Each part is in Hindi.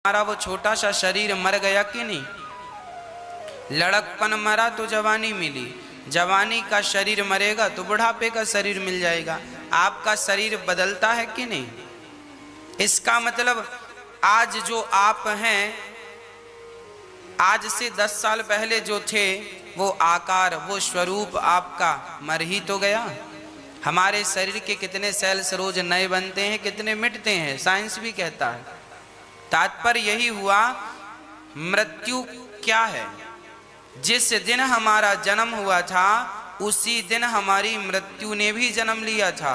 हमारा वो छोटा सा शरीर मर गया कि नहीं? लड़कपन मरा तो जवानी मिली, जवानी का शरीर मरेगा तो बुढ़ापे का शरीर मिल जाएगा। आपका शरीर बदलता है कि नहीं? इसका मतलब आज जो आप हैं, आज से 10 साल पहले जो थे वो आकार, वो स्वरूप आपका मर ही तो गया। हमारे शरीर के कितने सेल्स रोज नए बनते हैं, कितने मिटते हैं, साइंस भी कहता है। तात्पर्य यही हुआ, मृत्यु क्या है? जिस दिन हमारा जन्म हुआ था उसी दिन हमारी मृत्यु ने भी जन्म लिया था।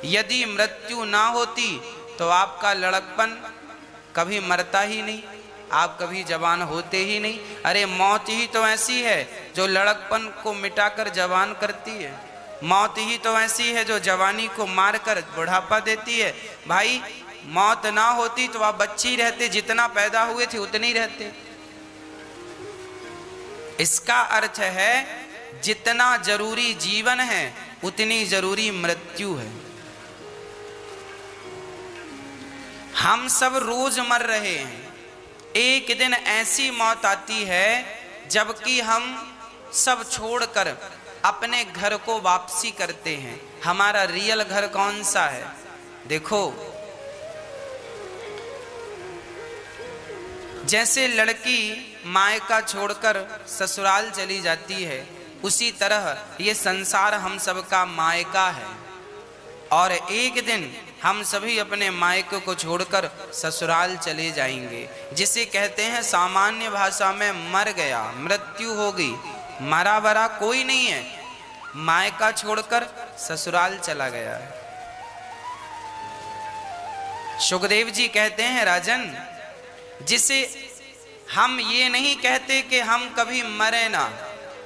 यदि मृत्यु ना होती तो आपका लड़कपन कभी मरता ही नहीं, आप कभी जवान होते ही नहीं। अरे मौत ही तो ऐसी है जो लड़कपन को मिटाकर जवान करती है। मौत ही तो ऐसी है जो जवानी को मारकर बुढ़ापा देती है। भाई मौत ना होती तो आप बच्चे ही रहते, जितना पैदा हुए थे उतने ही रहते। इसका अर्थ है जितना जरूरी जीवन है उतनी जरूरी मृत्यु है। हम सब रोज मर रहे हैं। एक दिन ऐसी मौत आती है जबकि हम सब छोड़कर अपने घर को वापसी करते हैं। हमारा रियल घर कौन सा है? देखो, जैसे लड़की मायका छोड़कर ससुराल चली जाती है, उसी तरह ये संसार हम सबका मायका है। और एक दिन हम सभी अपने मायके को छोड़कर ससुराल चले जाएंगे, जिसे कहते हैं सामान्य भाषा में मर गया, मृत्यु हो गई। मरा बरा कोई नहीं है, मायका छोड़कर ससुराल चला गया है। सुखदेव जी कहते हैं, राजन, जिसे हम ये नहीं कहते कि हम कभी मरे ना।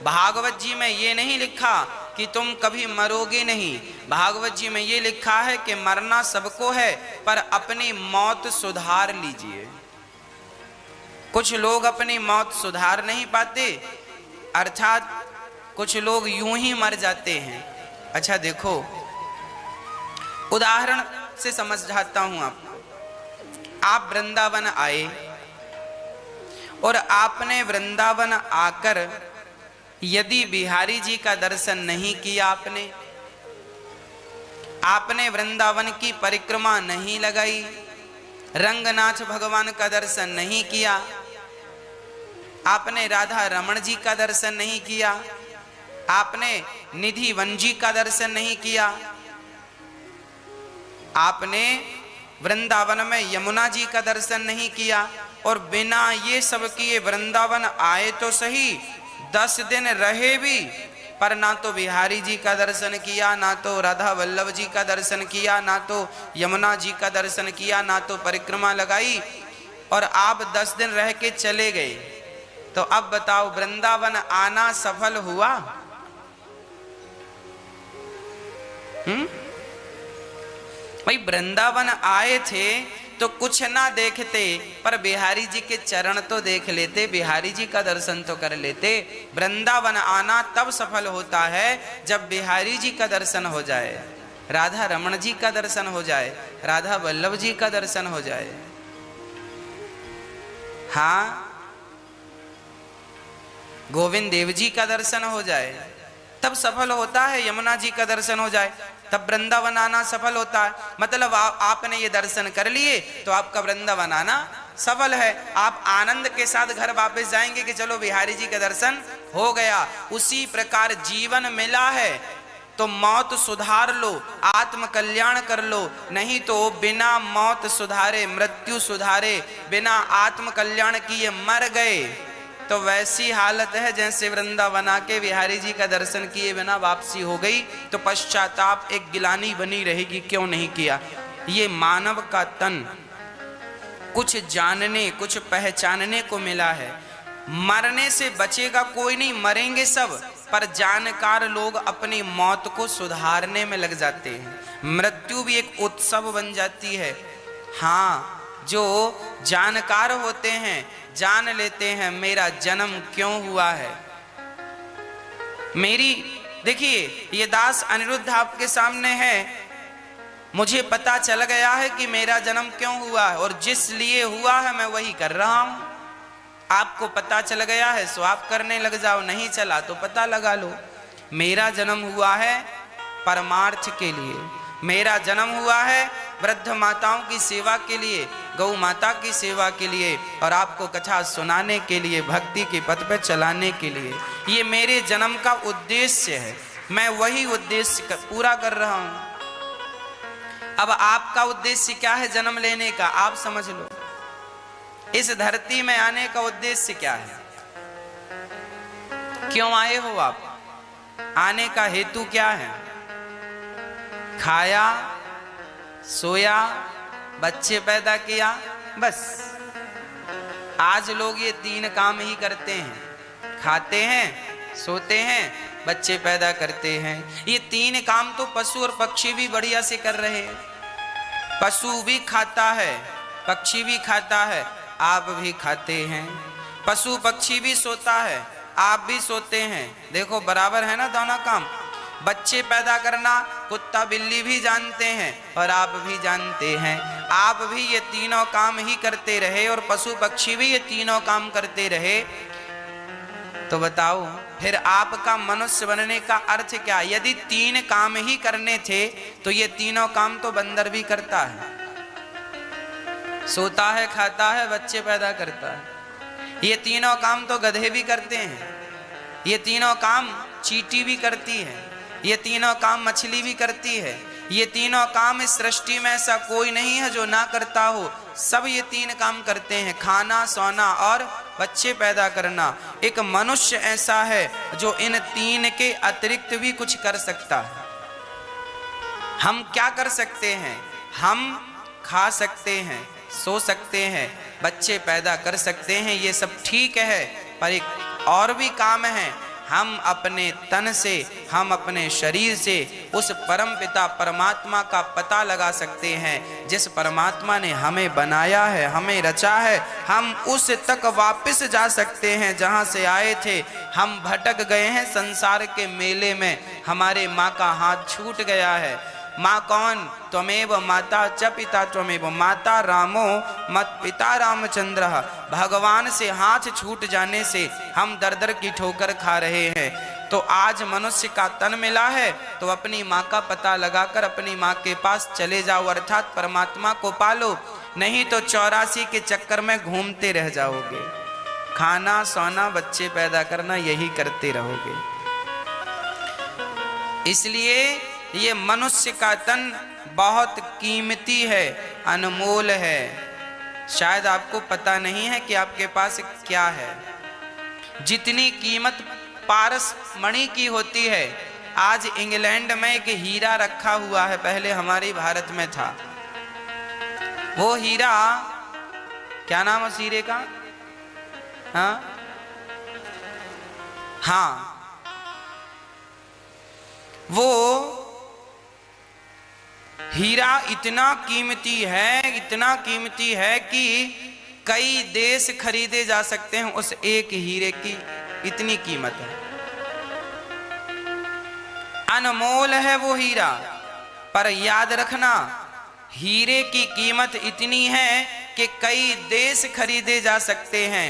भागवत जी में ये नहीं लिखा कि तुम कभी मरोगे नहीं। भागवत जी में ये लिखा है कि मरना सबको है, पर अपनी मौत सुधार लीजिए। कुछ लोग अपनी मौत सुधार नहीं पाते, अर्थात कुछ लोग यूं ही मर जाते हैं। अच्छा देखो, उदाहरण से समझाता हूं आपको। आप वृंदावन आए और आपने वृंदावन आकर यदि बिहारी जी का दर्शन नहीं किया, आपने वृंदावन की परिक्रमा नहीं लगाई, रंगनाथ भगवान का दर्शन नहीं किया, आपने राधा रमण जी का दर्शन नहीं किया, आपने निधि वन जी का दर्शन नहीं किया, आपने वृंदावन में यमुना जी का दर्शन नहीं किया, और बिना ये सब किए वृंदावन आए तो सही, 10 दिन रहे भी, पर ना तो बिहारी जी का दर्शन किया, ना तो राधा वल्लभ जी का दर्शन किया, ना तो यमुना जी का दर्शन किया, ना तो परिक्रमा लगाई, और आप 10 दिन रह के चले गए। तो अब बताओ, वृंदावन आना सफल हुआ? भाई वृंदावन आए थे तो कुछ ना देखते, पर बिहारी जी के चरण तो देख लेते, बिहारी जी का दर्शन तो कर लेते। वृंदावन आना तब सफल होता है जब बिहारी जी का दर्शन हो जाए, राधा रमण जी का दर्शन हो जाए, राधा वल्लभ जी का दर्शन हो जाए। हाँ, गोविंद देव जी का दर्शन हो जाए, तब सफल होता है। यमुना जी का दर्शन हो जाए, तब वृंदावन आना सफल होता है। मतलब आपने ये दर्शन कर लिए तो आपका वृंदावन आना सफल है। आप आनंद के साथ घर वापस जाएंगे कि चलो बिहारी जी का दर्शन हो गया। उसी प्रकार जीवन मिला है तो मौत सुधार लो, आत्म कल्याण कर लो, नहीं तो बिना मौत सुधारे, मृत्यु सुधारे, बिना आत्म कल्याण किए मर गए तो वैसी हालत है जैसे वृंदावन आके बिहारी जी का दर्शन किए बिना वापसी हो गई, तो पश्चाताप एक गिलानी बनी रहेगी, क्यों नहीं किया। ये मानव का तन कुछ जानने, कुछ पहचानने को मिला है। मरने से बचेगा कोई नहीं, मरेंगे सब, पर जानकार लोग अपनी मौत को सुधारने में लग जाते हैं। मृत्यु भी एक उत्सव बन जाती है। हाँ, जो जानकार होते हैं जान लेते हैं मेरा जन्म क्यों हुआ है। मेरी देखिए, ये दास अनिरुद्ध आपके सामने है। मुझे पता चल गया है कि मेरा जन्म क्यों हुआ है और जिस लिए हुआ है मैं वही कर रहा हूं। आपको पता चल गया है सो आप करने लग जाओ, नहीं चला तो पता लगा लो। मेरा जन्म हुआ है परमार्थ के लिए, मेरा जन्म हुआ है वृद्ध माताओं की सेवा के लिए, गौ माता की सेवा के लिए और आपको कथा सुनाने के लिए, भक्ति के पथ पर चलाने के लिए। ये मेरे जन्म का उद्देश्य है, मैं वही उद्देश्य पूरा कर रहा हूं। अब आपका उद्देश्य क्या है जन्म लेने का, आप समझ लो। इस धरती में आने का उद्देश्य क्या है, क्यों आए हो आप, आने का हेतु क्या है? खाया, सोया, बच्चे पैदा किया, बस। आज लोग ये 3 काम ही करते हैं, खाते हैं, सोते हैं, बच्चे पैदा करते हैं। ये 3 काम तो पशु और पक्षी भी बढ़िया से कर रहे हैं। पशु भी खाता है, पक्षी भी खाता है, आप भी खाते हैं। पशु पक्षी भी सोता है, आप भी सोते हैं। देखो बराबर है ना दोनों काम। बच्चे पैदा करना कुत्ता बिल्ली भी जानते हैं और आप भी जानते हैं। आप भी ये 3 काम ही करते रहे और पशु पक्षी भी ये 3 काम करते रहे, तो बताओ फिर आपका मनुष्य बनने का अर्थ क्या? यदि 3 काम ही करने थे तो ये 3 काम तो बंदर भी करता है, सोता है, खाता है, बच्चे पैदा करता है। ये 3 काम तो गधे भी करते हैं, ये 3 काम चींटी भी करती है, ये 3 काम मछली भी करती है। ये 3 काम इस सृष्टि में ऐसा कोई नहीं है जो ना करता हो, सब ये 3 काम करते हैं, खाना, सोना और बच्चे पैदा करना। एक मनुष्य ऐसा है जो इन 3 के अतिरिक्त भी कुछ कर सकता है। हम क्या कर सकते हैं? हम खा सकते हैं, सो सकते हैं, बच्चे पैदा कर सकते हैं, ये सब ठीक है। पर एक और भी काम है, हम अपने तन से, हम अपने शरीर से उस परम पिता परमात्मा का पता लगा सकते हैं जिस परमात्मा ने हमें बनाया है, हमें रचा है। हम उस तक वापस जा सकते हैं जहां से आए थे। हम भटक गए हैं संसार के मेले में, हमारे माँ का हाथ छूट गया है। माँ कौन? त्वमेव माता च पिता त्वमेव, माता रामो मत पिता रामचंद्र। भगवान से हाथ छूट जाने से हम दर दर की ठोकर खा रहे हैं। तो आज मनुष्य का तन मिला है तो अपनी माँ का पता लगाकर अपनी माँ के पास चले जाओ, अर्थात परमात्मा को पालो। नहीं तो 84 के चक्कर में घूमते रह जाओगे, खाना, सोना, बच्चे पैदा करना यही करते रहोगे। इसलिए ये मनुष्य का तन बहुत कीमती है, अनमोल है। शायद आपको पता नहीं है कि आपके पास क्या है। जितनी कीमत पारस मणि की होती है, आज इंग्लैंड में एक हीरा रखा हुआ है, पहले हमारे भारत में था। वो हीरा, क्या नाम है उस हीरे का? हाँ, वो हीरा इतना कीमती है, इतना कीमती है कि कई देश खरीदे जा सकते हैं उस एक हीरे की, इतनी कीमत है। अनमोल है वो हीरा। पर याद रखना, हीरे की कीमत इतनी है कि कई देश खरीदे जा सकते हैं।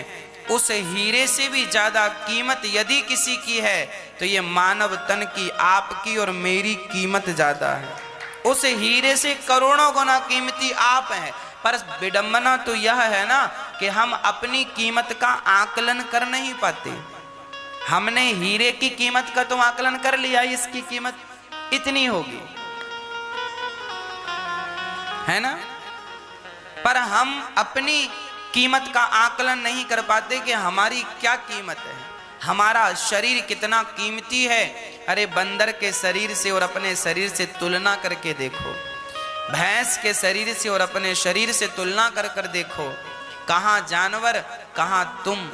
उस हीरे से भी ज्यादा कीमत यदि किसी की है तो ये मानव तन की, आपकी और मेरी कीमत ज्यादा है। उस हीरे से करोड़ों गुना कीमती आप हैं। पर विडंबना तो यह है ना कि हम अपनी कीमत का आकलन कर नहीं पाते। हमने हीरे की कीमत का तो आकलन कर लिया, इसकी कीमत इतनी होगी, है ना? पर हम अपनी कीमत का आकलन नहीं कर पाते कि हमारी क्या कीमत है, हमारा शरीर कितना कीमती है। अरे बंदर के शरीर से और अपने शरीर से तुलना करके देखो, भैंस के शरीर से और अपने शरीर से तुलना कर कर देखो। कहाँ जानवर, कहाँ तुम,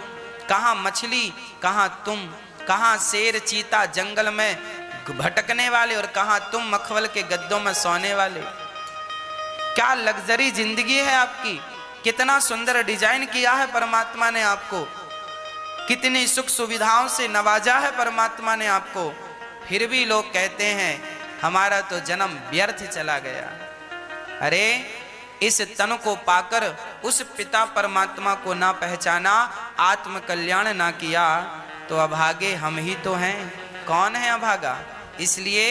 कहाँ मछली, कहाँ तुम, कहाँ शेर चीता जंगल में भटकने वाले और कहाँ तुम मखमल के गद्दों में सोने वाले। क्या लग्जरी जिंदगी है आपकी, कितना सुंदर डिजाइन किया है परमात्मा ने आपको, कितनी सुख सुविधाओं से नवाजा है परमात्मा ने आपको। फिर भी लोग कहते हैं हमारा तो जन्म व्यर्थ चला गया, अरे इस तन को पाकर उस पिता परमात्मा को ना पहचाना, आत्म कल्याण ना किया, तो अभागे हम ही तो हैं। कौन है अभागा? इसलिए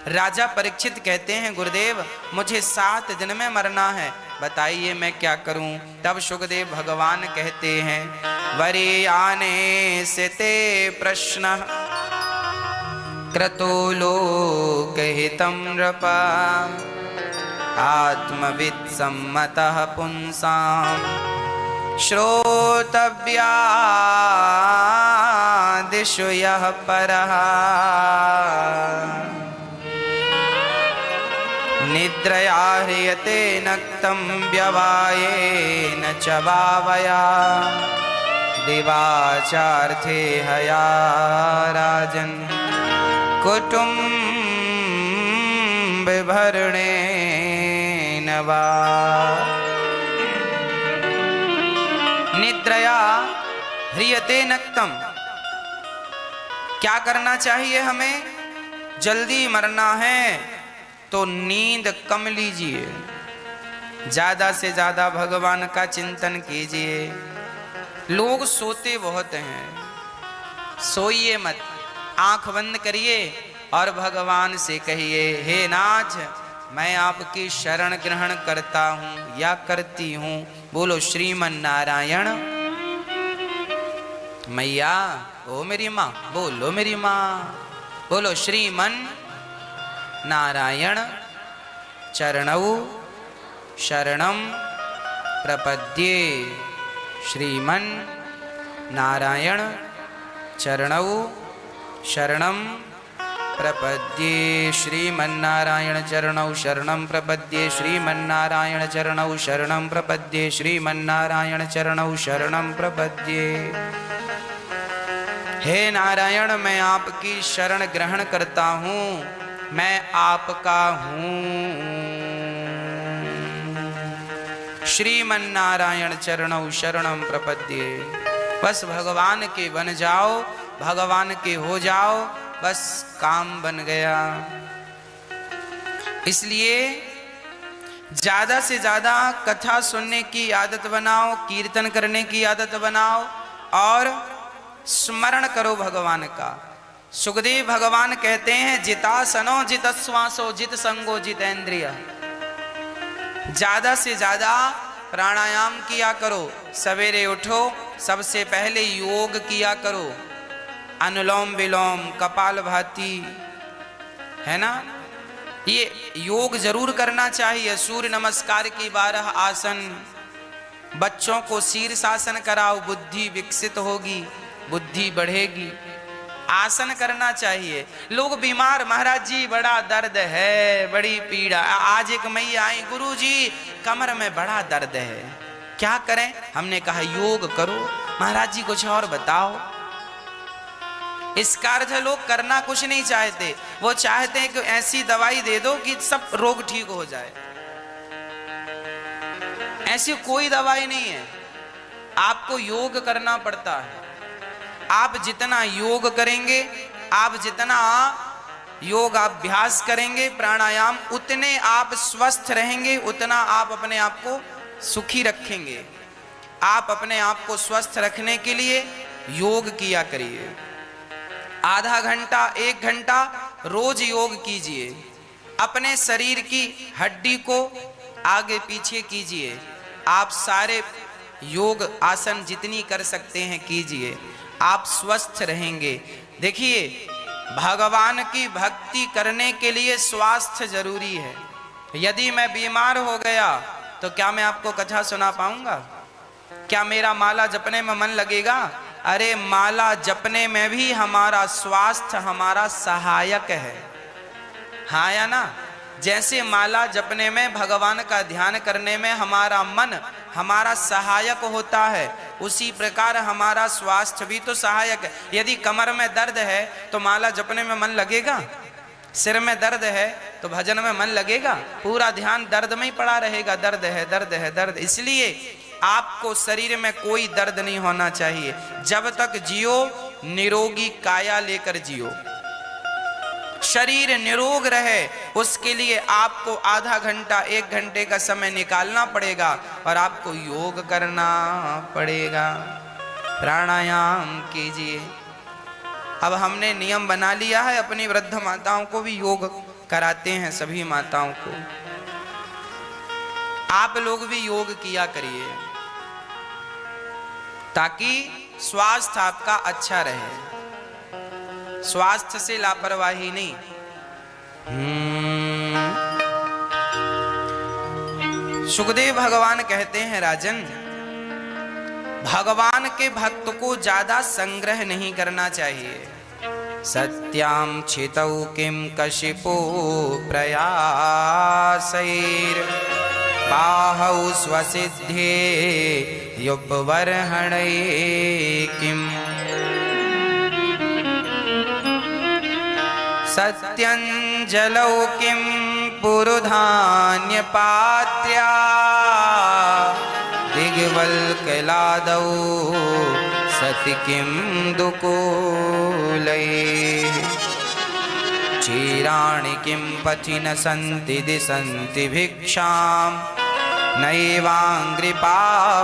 राजा परीक्षित कहते हैं, गुरुदेव मुझे 7 दिन में मरना है, बताइए मैं क्या करूं? तब सुखदेव भगवान कहते हैं, वरीयाने से ते प्रश्न क्रतो लोकहितं नृपा आत्मवित् सम्मतः पुंसां श्रोतव्या दिशु यः परः निद्रया ह्रियते नक्तं व्यवायेन च भावया दिवाचार्थे हया राजन् कुटुम्बभरणेन वा। निद्रया ह्रियते नक्तं, क्या करना चाहिए हमें? जल्दी मरना है तो नींद कम लीजिए, ज्यादा से ज्यादा भगवान का चिंतन कीजिए। लोग सोते बहुत हैं, सोइए मत, आंख बंद करिए और भगवान से कहिए, हे नाथ मैं आपकी शरण ग्रहण करता हूं या करती हूं। बोलो श्रीमन नारायण। मैया ओ मेरी माँ, बोलो मेरी माँ, बोलो श्रीमन नारायण चरणौ शरणं प्रपद्ये। श्रीमन नारायण चरणौ शरणं प्रपद्ये। श्रीमन्नारायण चरणौ शरणं प्रपद्ये। श्रीमन्नारायण चरणौ शरणं प्रपद्ये। श्रीमन्नारायण चरणौ शरणं प्रपद्ये। हे नारायण मैं आपकी शरण ग्रहण करता हूँ, मैं आपका हूँ। श्रीमन्नारायण चरणौ शरणं प्रपद्ये। बस भगवान के बन जाओ, भगवान के हो जाओ, बस काम बन गया। इसलिए ज्यादा से ज्यादा कथा सुनने की आदत बनाओ, कीर्तन करने की आदत बनाओ और स्मरण करो भगवान का। सुखदेव भगवान कहते हैं, जितासनो जित श्वासो जित संगो जितेंद्रिय। ज्यादा से ज्यादा प्राणायाम किया करो, सवेरे उठो सबसे पहले योग किया करो, अनुलोम विलोम कपालभाति, है ना, ये योग जरूर करना चाहिए। सूर्य नमस्कार की 12 आसन, बच्चों को शीर्षासन कराओ, बुद्धि विकसित होगी, बुद्धि बढ़ेगी। आसन करना चाहिए। लोग बीमार, महाराज जी बड़ा दर्द है, बड़ी पीड़ा। आज एक मैया आई, गुरुजी कमर में बड़ा दर्द है, क्या करें? हमने कहा योग करो। महाराज जी कुछ और बताओ। इसका अर्थ लोग करना कुछ नहीं चाहते, वो चाहते हैं कि ऐसी दवाई दे दो कि सब रोग ठीक हो जाए। ऐसी कोई दवाई नहीं है, आपको योग करना पड़ता है। आप जितना योग करेंगे, आप जितना योग अभ्यास करेंगे, प्राणायाम, उतने आप स्वस्थ रहेंगे, उतना आप अपने आप को सुखी रखेंगे। आप अपने आप को स्वस्थ रखने के लिए योग किया करिए। आधा घंटा 1 घंटा रोज योग कीजिए। अपने शरीर की हड्डी को आगे पीछे कीजिए। आप सारे योग आसन जितनी कर सकते हैं कीजिए, आप स्वस्थ रहेंगे। देखिए भगवान की भक्ति करने के लिए स्वास्थ्य जरूरी है। यदि मैं बीमार हो गया तो क्या मैं आपको कथा सुना पाऊंगा? क्या मेरा माला जपने में मन लगेगा? अरे माला जपने में भी हमारा स्वास्थ्य हमारा सहायक है, हाँ या ना? जैसे माला जपने में, भगवान का ध्यान करने में हमारा मन हमारा सहायक होता है, उसी प्रकार हमारा स्वास्थ्य भी तो सहायक है। यदि कमर में दर्द है तो माला जपने में मन लगेगा? सिर में दर्द है तो भजन में मन लगेगा? पूरा ध्यान दर्द में ही पड़ा रहेगा, दर्द है दर्द है दर्द। इसलिए आपको शरीर में कोई दर्द नहीं होना चाहिए। जब तक जियो निरोगी काया लेकर जियो। शरीर निरोग रहे, उसके लिए आपको आधा घंटा 1 घंटे का समय निकालना पड़ेगा और आपको योग करना पड़ेगा, प्राणायाम कीजिए। अब हमने नियम बना लिया है, अपनी वृद्ध माताओं को भी योग कराते हैं, सभी माताओं को। आप लोग भी योग किया करिए ताकि स्वास्थ्य आपका अच्छा रहे, स्वास्थ्य से लापरवाही नहीं। सुखदेव भगवान कहते हैं, राजन, भगवान के भक्त को ज्यादा संग्रह नहीं करना चाहिए। सत्यां छितौ किं कशिपो प्रयासैर बाहौ स्वसिद्धे युपवर्हणे किम्। सत्यञ्जलौ किं पुरुधान्यपात्र्या दिग्वल्कलादौ सति किं दुकूलैः। चीराणि किं पथि न सन्ति दिशन्ति भिक्षां नैवाङ्घ्रिपा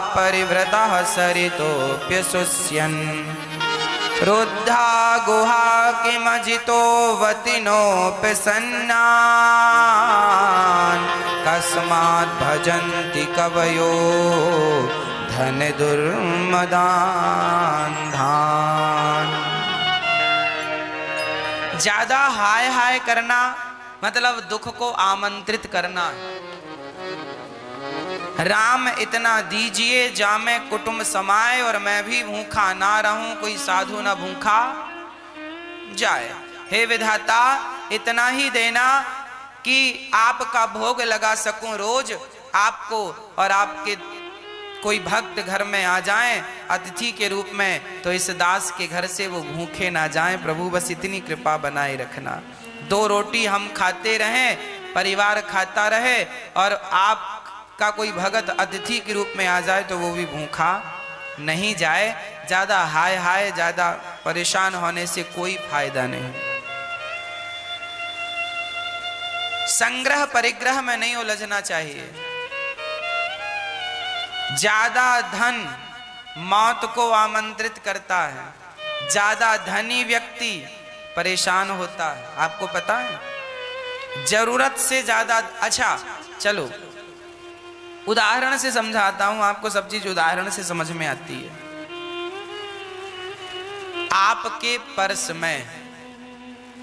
परिवृतः सरितोऽप्यशुष्यन्। रुद्धा गुहा किमजितो वतिनोऽपि सन्नान् कस्मात् भजन्ति कवयो धन दुर्मदान्धान्। ज्यादा हाय हाय करना मतलब दुख को आमंत्रित करना। राम इतना दीजिए जामे कुटुंब समाए और मैं भी भूखा ना रहूं, कोई साधु ना भूखा जाए। हे विधाता, इतना ही देना कि आपका भोग लगा सकूं रोज आपको, और आपके कोई भक्त घर में आ जाएं अतिथि के रूप में, तो इस दास के घर से वो भूखे ना जाएं। प्रभु बस इतनी कृपा बनाए रखना। 2 रोटी हम खाते रहें, परिवार खाता रहे, और आपका कोई भगत अतिथि के रूप में आ जाए तो वो भी भूखा नहीं जाए। ज्यादा हाय हाय, ज्यादा परेशान होने से कोई फायदा नहीं। संग्रह परिग्रह में नहीं उलझना चाहिए। ज्यादा धन मौत को आमंत्रित करता है, ज्यादा धनी व्यक्ति परेशान होता है। आपको पता है, जरूरत से ज्यादा। अच्छा चलो उदाहरण से समझाता हूं आपको, सब चीज उदाहरण से समझ में आती है। आपके पर्स में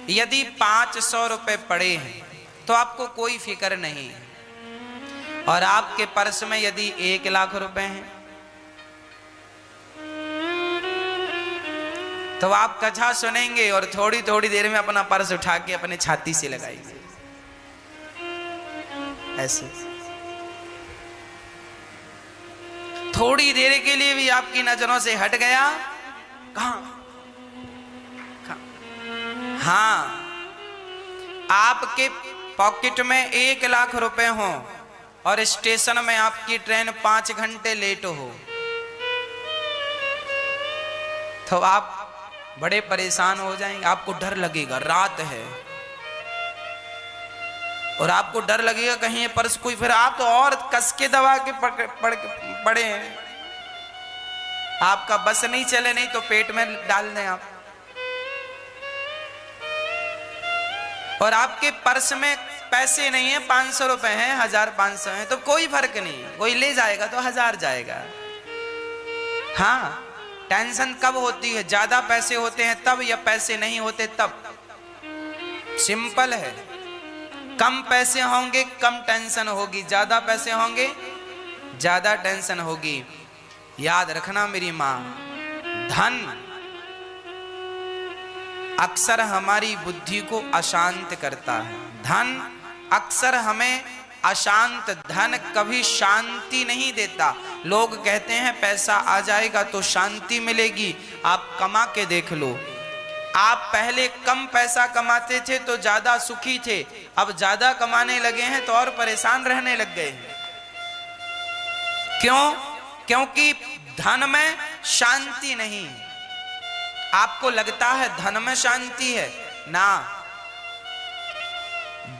यदि 500 रुपए पड़े हैं तो आपको कोई फिक्र नहीं है, और आपके पर्स में यदि 1 लाख रुपए हैं तो आप कथा सुनेंगे और थोड़ी थोड़ी देर में अपना पर्स उठा के अपने छाती से लगाएंगे ऐसे। थोड़ी देर के लिए भी आपकी नजरों से हट गया, कहां? हाँ, आपके पॉकेट में 1 लाख रुपए हो और स्टेशन में आपकी ट्रेन 5 घंटे लेट हो तो आप बड़े परेशान हो जाएंगे। आपको डर लगेगा, रात है और आपको डर लगेगा कहीं ये पर्स कोई, फिर आप तो और कस के दबा के पड़े हैं। आपका बस नहीं चले, नहीं तो पेट में डाल दें आप। और आपके पर्स में पैसे नहीं है, 500 रुपए हैं, 1500 हैं, तो कोई फर्क नहीं, कोई ले जाएगा तो 1000 जाएगा। हाँ, टेंशन कब होती है? ज्यादा पैसे होते हैं तब, या पैसे नहीं होते तब। सिंपल है। कम पैसे होंगे कम टेंशन होगी, ज्यादा पैसे होंगे ज्यादा टेंशन होगी। याद रखना मेरी मां, धन अक्सर हमारी बुद्धि को अशांत करता है। धन अक्सर हमें अशांत, धन कभी शांति नहीं देता। लोग कहते हैं पैसा आ जाएगा तो शांति मिलेगी। आप कमा के देख लो, आप पहले कम पैसा कमाते थे तो ज्यादा सुखी थे, अब ज्यादा कमाने लगे हैं तो और परेशान रहने लग गए हैं। क्यों? क्योंकि धन में शांति नहीं। आपको लगता है धन में शांति है ना,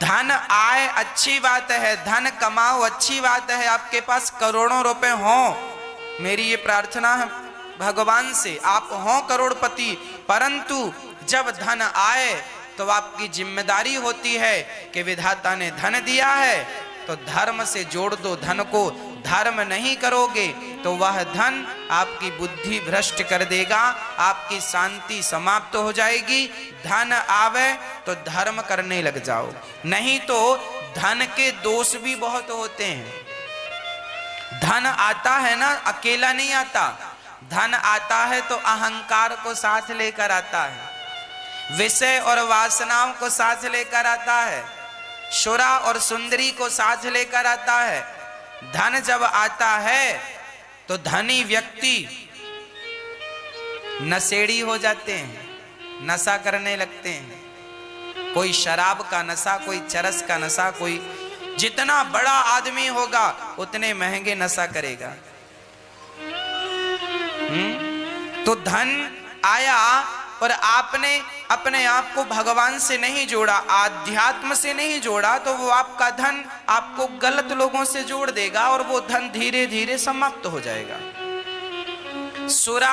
धन आए अच्छी बात है, धन कमाओ अच्छी बात है, आपके पास करोड़ों रुपए हों, मेरी ये प्रार्थना है भगवान से, आप हों करोड़पति, परंतु जब धन आए तो आपकी जिम्मेदारी होती है कि विधाता ने धन दिया है तो धर्म से जोड़ दो धन को। धर्म नहीं करोगे तो वह धन आपकी बुद्धि भ्रष्ट कर देगा, आपकी शांति समाप्त हो जाएगी। धन आवे तो धर्म करने लग जाओ, नहीं तो धन के दोष भी बहुत होते हैं। धन आता है ना, अकेला नहीं आता, धन आता है तो अहंकार को साथ लेकर आता है, विषय और वासनाओं को साथ लेकर आता है, शुरा और सुंदरी को साथ लेकर आता है। धन जब आता है तो धनी व्यक्ति नशेड़ी हो जाते हैं, नशा करने लगते हैं। कोई शराब का नशा, कोई चरस का नशा, कोई जितना बड़ा आदमी होगा उतने महंगे नशा करेगा। तो धन आया और आपने अपने आप को भगवान से नहीं जोड़ा, आध्यात्म से नहीं जोड़ा, तो वो आपका धन आपको गलत लोगों से जोड़ देगा और वो धन धीरे धीरे समाप्त हो जाएगा। सुरा